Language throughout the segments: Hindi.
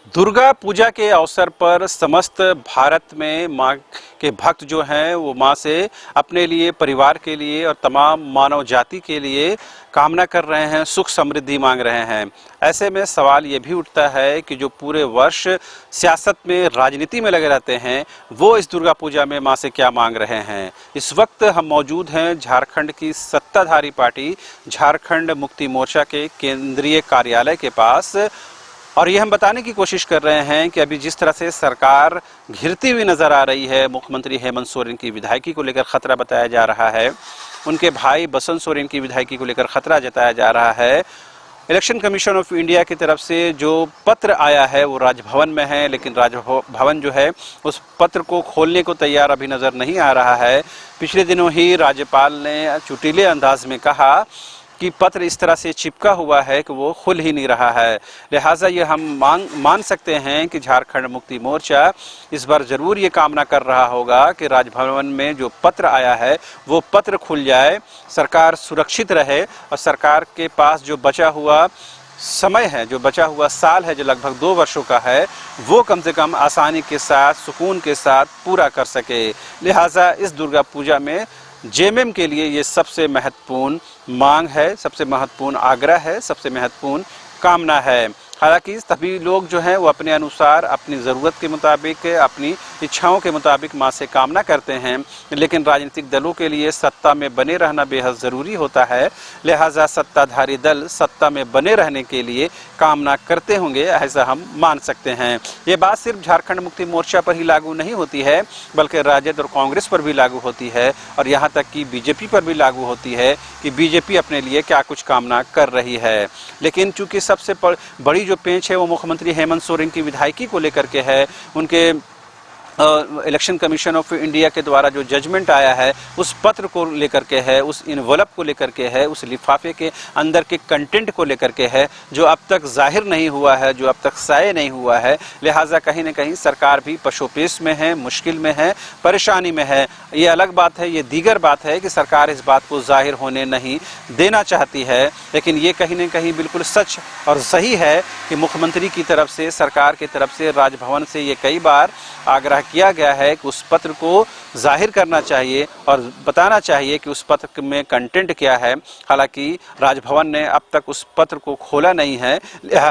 दुर्गा पूजा के अवसर पर समस्त भारत में माँ के भक्त जो हैं वो माँ से अपने लिए, परिवार के लिए और तमाम मानव जाति के लिए कामना कर रहे हैं, सुख समृद्धि मांग रहे हैं। ऐसे में सवाल ये भी उठता है कि जो पूरे वर्ष सियासत में, राजनीति में लगे रहते हैं, वो इस दुर्गा पूजा में माँ से क्या मांग रहे हैं। इस वक्त हम मौजूद हैं झारखंड की सत्ताधारी पार्टी झारखंड मुक्ति मोर्चा के केंद्रीय कार्यालय के पास, और ये हम बताने की कोशिश कर रहे हैं कि अभी जिस तरह से सरकार घिरती हुई नजर आ रही है, मुख्यमंत्री हेमंत सोरेन की विधायकी को लेकर खतरा बताया जा रहा है, उनके भाई बसंत सोरेन की विधायकी को लेकर खतरा जताया जा रहा है। इलेक्शन कमीशन ऑफ इंडिया की तरफ से जो पत्र आया है वो राजभवन में है, लेकिन राजभवन जो है उस पत्र को खोलने को तैयार अभी नज़र नहीं आ रहा है। पिछले दिनों ही राज्यपाल ने चुटीले अंदाज में कहा कि पत्र इस तरह से चिपका हुआ है कि वो खुल ही नहीं रहा है। लिहाजा ये हम मान सकते हैं कि झारखंड मुक्ति मोर्चा इस बार ज़रूर ये कामना कर रहा होगा कि राजभवन में जो पत्र आया है वो पत्र खुल जाए, सरकार सुरक्षित रहे और सरकार के पास जो बचा हुआ समय है, जो बचा हुआ साल है, जो लगभग 2 वर्षों का है, वो कम से कम आसानी के साथ, सुकून के साथ पूरा कर सके। लिहाजा इस दुर्गा पूजा में जेएमएम के लिए ये सबसे महत्वपूर्ण मांग है, सबसे महत्वपूर्ण आग्रह है, सबसे महत्वपूर्ण कामना है। हालांकि सभी लोग जो हैं वो अपने अनुसार, अपनी ज़रूरत के मुताबिक, अपनी इच्छाओं के मुताबिक माँ से कामना करते हैं, लेकिन राजनीतिक दलों के लिए सत्ता में बने रहना बेहद ज़रूरी होता है। लिहाजा सत्ताधारी दल सत्ता में बने रहने के लिए कामना करते होंगे, ऐसा हम मान सकते हैं। ये बात सिर्फ झारखंड मुक्ति मोर्चा पर ही लागू नहीं होती है, बल्कि राजद और कांग्रेस पर भी लागू होती है, और यहाँ तक कि बीजेपी पर भी लागू होती है कि बीजेपी अपने लिए क्या कुछ कामना कर रही है। लेकिन चूँकि सबसे बड़ी जो पेंच है वो मुख्यमंत्री हेमंत सोरेन की विधायकी को लेकर के है, उनके इलेक्शन कमीशन ऑफ इंडिया के द्वारा जो जजमेंट आया है उस पत्र को लेकर के है, उस इन्वेलप को लेकर के है, उस लिफाफे के अंदर के कंटेंट को लेकर के है, जो अब तक जाहिर नहीं हुआ है, जो अब तक साये नहीं हुआ है। लिहाजा कहीं न कहीं सरकार भी पशोपेश में है, मुश्किल में है, परेशानी में है। ये अलग बात है, ये दीगर बात है कि सरकार इस बात को जाहिर होने नहीं देना चाहती है, लेकिन ये कहीं न कहीं बिल्कुल सच और सही है कि मुख्यमंत्री की तरफ से, सरकार की तरफ से, राजभवन से ये कई बार आग्रह किया गया है कि उस पत्र को जाहिर करना चाहिए और बताना चाहिए कि उस पत्र में कंटेंट क्या है। हालांकि राजभवन ने अब तक उस पत्र को खोला नहीं है।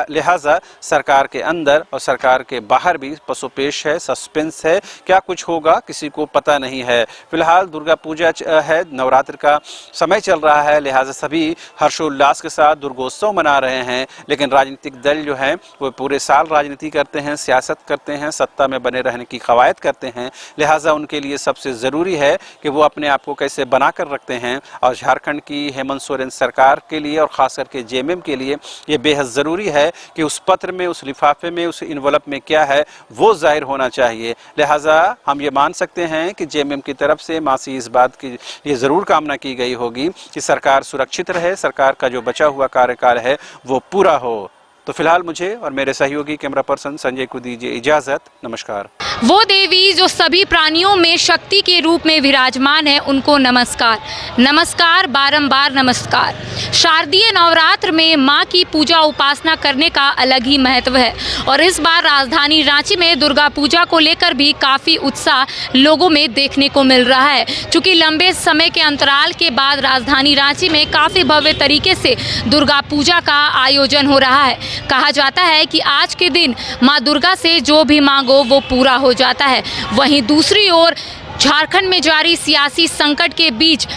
लिहाजा सरकार के अंदर और सरकार के बाहर भी पसोपेश है, सस्पेंस है, क्या कुछ होगा किसी को पता नहीं है। फिलहाल दुर्गा पूजा है, नवरात्र का समय चल रहा है, लिहाजा सभी हर्षोल्लास के साथ दुर्गोत्सव मना रहे हैं। लेकिन राजनीतिक दल जो हैं वो पूरे साल राजनीति करते हैं, सियासत करते हैं, सत्ता में बने रहने की कवायद करते हैं। लिहाजा उनके लिए सबसे ज़रूरी है कि वो अपने आप को कैसे बना कर रखते हैं, और झारखंड की हेमंत सोरेन सरकार के लिए और ख़ास करके जेएमएम के लिए ये बेहद ज़रूरी है कि उस पत्र में, उस लिफाफे में, उस इन्वेलप में क्या है वो जाहिर होना चाहिए। लिहाजा हम ये मान सकते हैं कि जेएमएम की तरफ से माँ से इस बात की ये ज़रूर कामना की गई होगी कि सरकार सुरक्षित रहे, सरकार का जो बचा हुआ कार्यकाल है वो पूरा हो। तो फिलहाल मुझे और मेरे सहयोगी कैमरा पर्सन संजय को दीजिए इजाज़त। नमस्कार। वो देवी जो सभी प्राणियों में शक्ति के रूप में विराजमान है, उनको नमस्कार, नमस्कार, बारंबार नमस्कार। शारदीय नवरात्र में मां की पूजा उपासना करने का अलग ही महत्व है, और इस बार राजधानी रांची में दुर्गा पूजा को लेकर भी काफ़ी उत्साह लोगों में देखने को मिल रहा है। चूँकि लंबे समय के अंतराल के बाद राजधानी रांची में काफ़ी भव्य तरीके से दुर्गा पूजा का आयोजन हो रहा है। कहा जाता है कि आज के दिन मां दुर्गा से जो भी मांगो वो पूरा हो जाता है। वहीं दूसरी ओर झारखंड में जारी सियासी संकट के बीच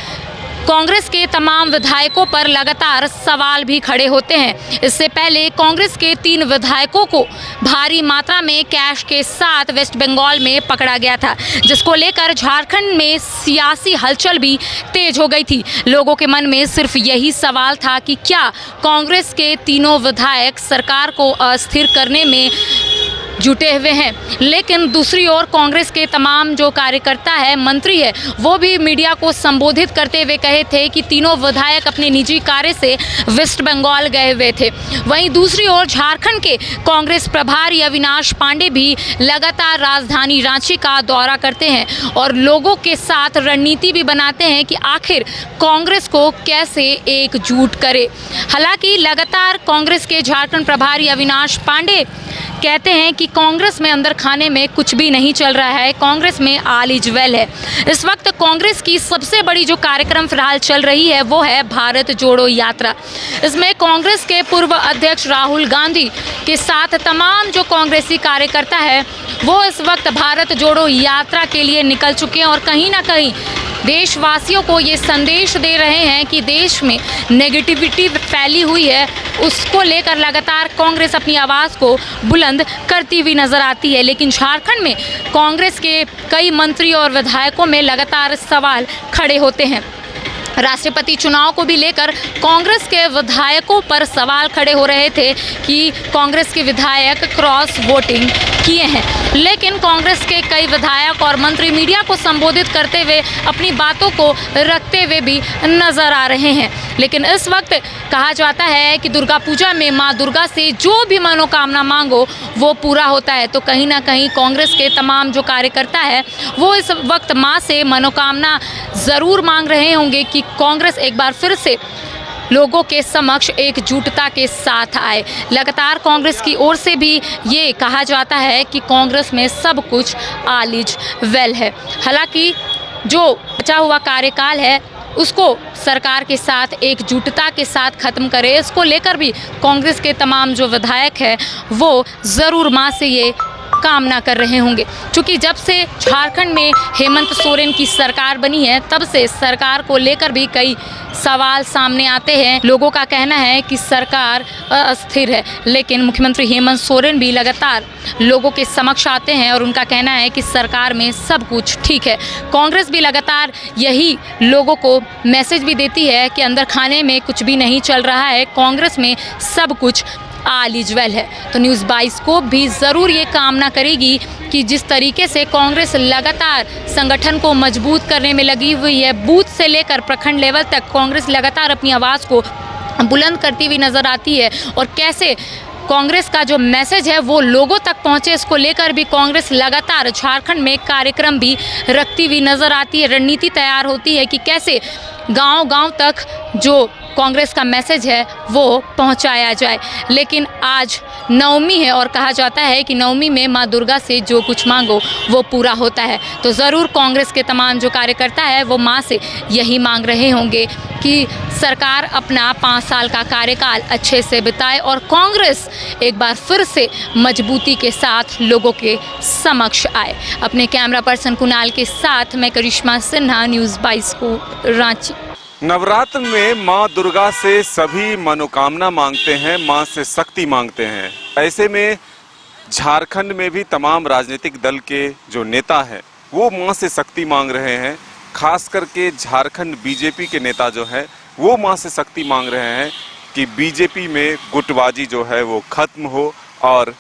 कांग्रेस के तमाम विधायकों पर लगातार सवाल भी खड़े होते हैं। इससे पहले कांग्रेस के 3 विधायकों को भारी मात्रा में कैश के साथ वेस्ट बंगाल में पकड़ा गया था, जिसको लेकर झारखंड में सियासी हलचल भी तेज हो गई थी। लोगों के मन में सिर्फ यही सवाल था कि क्या कांग्रेस के तीनों विधायक सरकार को अस्थिर करने में जुटे हुए हैं। लेकिन दूसरी ओर कांग्रेस के तमाम जो कार्यकर्ता है, मंत्री है, वो भी मीडिया को संबोधित करते हुए कहे थे कि तीनों विधायक अपने निजी कार्य से वेस्ट बंगाल गए हुए थे। वहीं दूसरी ओर झारखंड के कांग्रेस प्रभारी अविनाश पांडे भी लगातार राजधानी रांची का दौरा करते हैं और लोगों के साथ रणनीति भी बनाते हैं कि आखिर कांग्रेस को कैसे एकजुट करे। हालांकि लगातार कांग्रेस के झारखंड प्रभारी अविनाश पांडे कहते हैं कि कांग्रेस में अंदर खाने में कुछ भी नहीं चल रहा है, कांग्रेस में आल इज वेल है। इस वक्त कांग्रेस की सबसे बड़ी जो कार्यक्रम फिलहाल चल रही है वो है भारत जोड़ो यात्रा। इसमें कांग्रेस के पूर्व अध्यक्ष राहुल गांधी के साथ तमाम जो कांग्रेसी कार्यकर्ता है वो इस वक्त भारत जोड़ो यात्रा के लिए निकल चुके हैं और कहीं ना कहीं देशवासियों को ये संदेश दे रहे हैं कि देश में नेगेटिविटी फैली हुई है, उसको लेकर लगातार कांग्रेस अपनी आवाज़ को बुलंद करती हुई नजर आती है। लेकिन झारखंड में कांग्रेस के कई मंत्री और विधायकों में लगातार सवाल खड़े होते हैं। राष्ट्रपति चुनाव को भी लेकर कांग्रेस के विधायकों पर सवाल खड़े हो रहे थे कि कांग्रेस के विधायक क्रॉस वोटिंग किए हैं, लेकिन कांग्रेस के कई विधायक और मंत्री मीडिया को संबोधित करते हुए अपनी बातों को रखते हुए भी नजर आ रहे हैं। लेकिन इस वक्त कहा जाता है कि दुर्गा पूजा में मां दुर्गा से जो भी मनोकामना मांगो वो पूरा होता है। तो कहीं ना कहीं कांग्रेस के तमाम जो कार्यकर्ता है वो इस वक्त मां से मनोकामना ज़रूर मांग रहे होंगे कि कांग्रेस एक बार फिर से लोगों के समक्ष एकजुटता के साथ आए। लगातार कांग्रेस की ओर से भी ये कहा जाता है कि कांग्रेस में सब कुछ ऑल इज वेल है। हालांकि जो बचा हुआ कार्यकाल है उसको सरकार के साथ एकजुटता के साथ ख़त्म करे, इसको लेकर भी कांग्रेस के तमाम जो विधायक हैं वो ज़रूर मां से ये कामना कर रहे होंगे। क्योंकि जब से झारखंड में हेमंत सोरेन की सरकार बनी है तब से सरकार को लेकर भी कई सवाल सामने आते हैं। लोगों का कहना है कि सरकार अस्थिर है, लेकिन मुख्यमंत्री हेमंत सोरेन भी लगातार लोगों के समक्ष आते हैं और उनका कहना है कि सरकार में सब कुछ ठीक है। कांग्रेस भी लगातार यही लोगों को मैसेज भी देती है कि अंदर खाने में कुछ भी नहीं चल रहा है, कांग्रेस में सब कुछ ऑल इज वेल है। तो न्यूज़ बाइस्कोप भी ज़रूर ये कामना करेगी कि जिस तरीके से कांग्रेस लगातार संगठन को मजबूत करने में लगी हुई है, बूथ से लेकर प्रखंड लेवल तक कांग्रेस लगातार अपनी आवाज़ को बुलंद करती हुई नज़र आती है और कैसे कांग्रेस का जो मैसेज है वो लोगों तक पहुंचे, इसको लेकर भी कांग्रेस लगातार झारखंड में कार्यक्रम भी रखती हुई नज़र आती है। रणनीति तैयार होती है कि कैसे गांव-गांव तक जो कांग्रेस का मैसेज है वो पहुंचाया जाए। लेकिन आज नवमी है और कहा जाता है कि नवमी में मां दुर्गा से जो कुछ मांगो वो पूरा होता है। तो ज़रूर कांग्रेस के तमाम जो कार्यकर्ता है वो मां से यही मांग रहे होंगे कि सरकार अपना 5 साल का कार्यकाल अच्छे से बिताए और कांग्रेस एक बार फिर से मजबूती के साथ लोगों के समक्ष आए। अपने कैमरा पर्सन कुणाल के साथ मैं करिश्मा सिन्हा, न्यूज़ बाइस्कोप, रांची। नवरात्र में माँ दुर्गा से सभी मनोकामना मांगते हैं, माँ से शक्ति मांगते हैं। ऐसे में झारखंड में भी तमाम राजनीतिक दल के जो नेता हैं वो माँ से शक्ति मांग रहे हैं। खास करके झारखंड बीजेपी के नेता जो हैं वो माँ से शक्ति मांग रहे हैं कि बीजेपी में गुटबाजी जो है वो खत्म हो और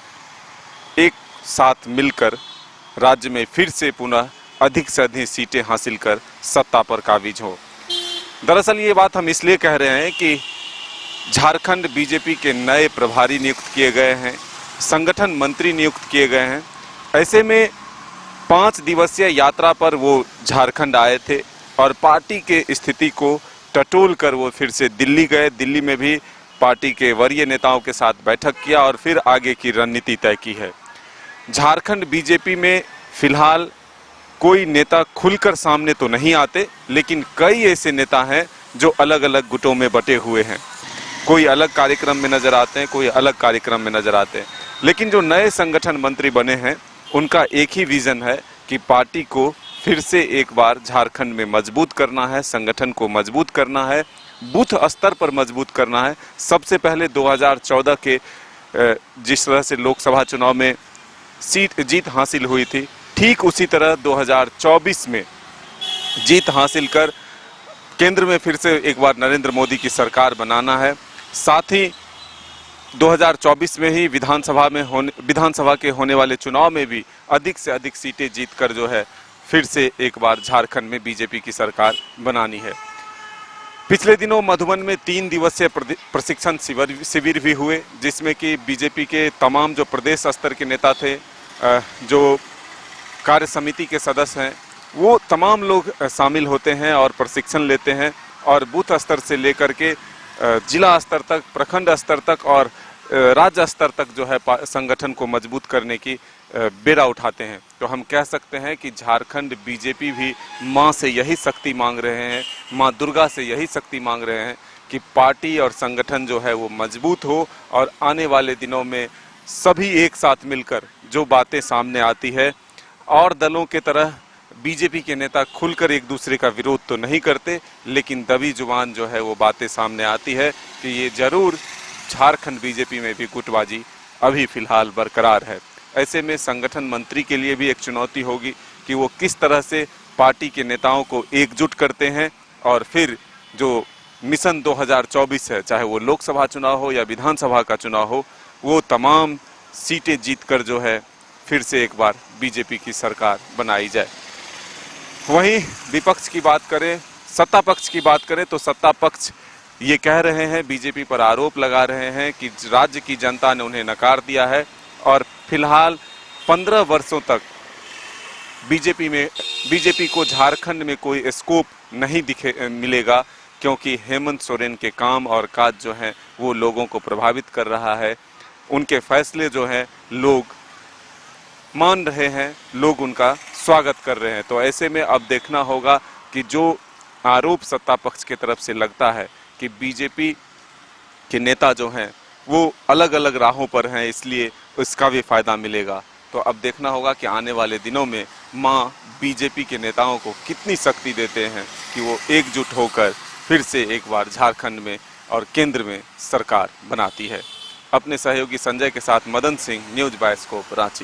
एक साथ मिलकर राज्य में फिर से पुनः अधिक से अधिक सीटें हासिल कर सत्ता पर काबिज हो। दरअसल ये बात हम इसलिए कह रहे हैं कि झारखंड बीजेपी के नए प्रभारी नियुक्त किए गए हैं, संगठन मंत्री नियुक्त किए गए हैं। ऐसे में 5 दिवसीय यात्रा पर वो झारखंड आए थे और पार्टी के स्थिति को टटोल कर वो फिर से दिल्ली गए। दिल्ली में भी पार्टी के वरीय नेताओं के साथ बैठक किया और फिर आगे की रणनीति तय की है। झारखंड बीजेपी में फिलहाल कोई नेता खुलकर सामने तो नहीं आते, लेकिन कई ऐसे नेता हैं जो अलग अलग गुटों में बटे हुए हैं। कोई अलग कार्यक्रम में नजर आते हैं, कोई अलग कार्यक्रम में नजर आते हैं। लेकिन जो नए संगठन मंत्री बने हैं उनका एक ही विजन है कि पार्टी को फिर से एक बार झारखंड में मजबूत करना है, संगठन को मजबूत करना है, बूथ स्तर पर मजबूत करना है। सबसे पहले 2014 के जिस तरह से लोकसभा चुनाव में जीत हासिल हुई थी, ठीक उसी तरह 2024 में जीत हासिल कर केंद्र में फिर से एक बार नरेंद्र मोदी की सरकार बनाना है। साथ ही 2024 में ही विधानसभा के होने वाले चुनाव में भी अधिक से अधिक सीटें जीतकर जो है फिर से एक बार झारखंड में बीजेपी की सरकार बनानी है। पिछले दिनों मधुबन में 3 दिवसीय प्रशिक्षण शिविर भी हुए, जिसमें कि बीजेपी के तमाम जो प्रदेश स्तर के नेता थे, जो कार्य समिति के सदस्य हैं, वो तमाम लोग शामिल होते हैं और प्रशिक्षण लेते हैं और बूथ स्तर से लेकर के जिला स्तर तक, प्रखंड स्तर तक और राज्य स्तर तक जो है संगठन को मजबूत करने की बेड़ा उठाते हैं। तो हम कह सकते हैं कि झारखंड बीजेपी भी मां से यही शक्ति मांग रहे हैं, मां दुर्गा से यही शक्ति मांग रहे हैं कि पार्टी और संगठन जो है वो मजबूत हो और आने वाले दिनों में सभी एक साथ मिलकर जो बातें सामने आती है, और दलों के तरह बीजेपी के नेता खुलकर एक दूसरे का विरोध तो नहीं करते, लेकिन दबी जुबान जो है वो बातें सामने आती है कि ये जरूर झारखंड बीजेपी में भी गुटबाजी अभी फिलहाल बरकरार है। ऐसे में संगठन मंत्री के लिए भी एक चुनौती होगी कि वो किस तरह से पार्टी के नेताओं को एकजुट करते हैं और फिर जो मिशन 2024 है, चाहे वो लोकसभा चुनाव हो या विधानसभा का चुनाव हो, वो तमाम सीटें जीतकर जो है फिर से एक बार बीजेपी की सरकार बनाई जाए। वहीं विपक्ष की बात करें, सत्ता पक्ष की बात करें तो सत्ता पक्ष ये कह रहे हैं, बीजेपी पर आरोप लगा रहे हैं कि राज्य की जनता ने उन्हें नकार दिया है और फिलहाल 15 वर्षों तक बीजेपी को झारखंड में कोई स्कोप नहीं मिलेगा, क्योंकि हेमंत सोरेन के काम और काज जो हैं वो लोगों को प्रभावित कर रहा है। उनके फैसले जो हैं लोग मान रहे हैं, लोग उनका स्वागत कर रहे हैं। तो ऐसे में अब देखना होगा कि जो आरोप सत्ता पक्ष की तरफ से लगता है कि बीजेपी के नेता जो हैं वो अलग अलग राहों पर हैं, इसलिए उसका भी फायदा मिलेगा। तो अब देखना होगा कि आने वाले दिनों में मां बीजेपी के नेताओं को कितनी शक्ति देते हैं कि वो एकजुट होकर फिर से एक बार झारखंड में और केंद्र में सरकार बनाती है। अपने सहयोगी संजय के साथ मदन सिंह, न्यूज़ बाइस्कोप, रांची।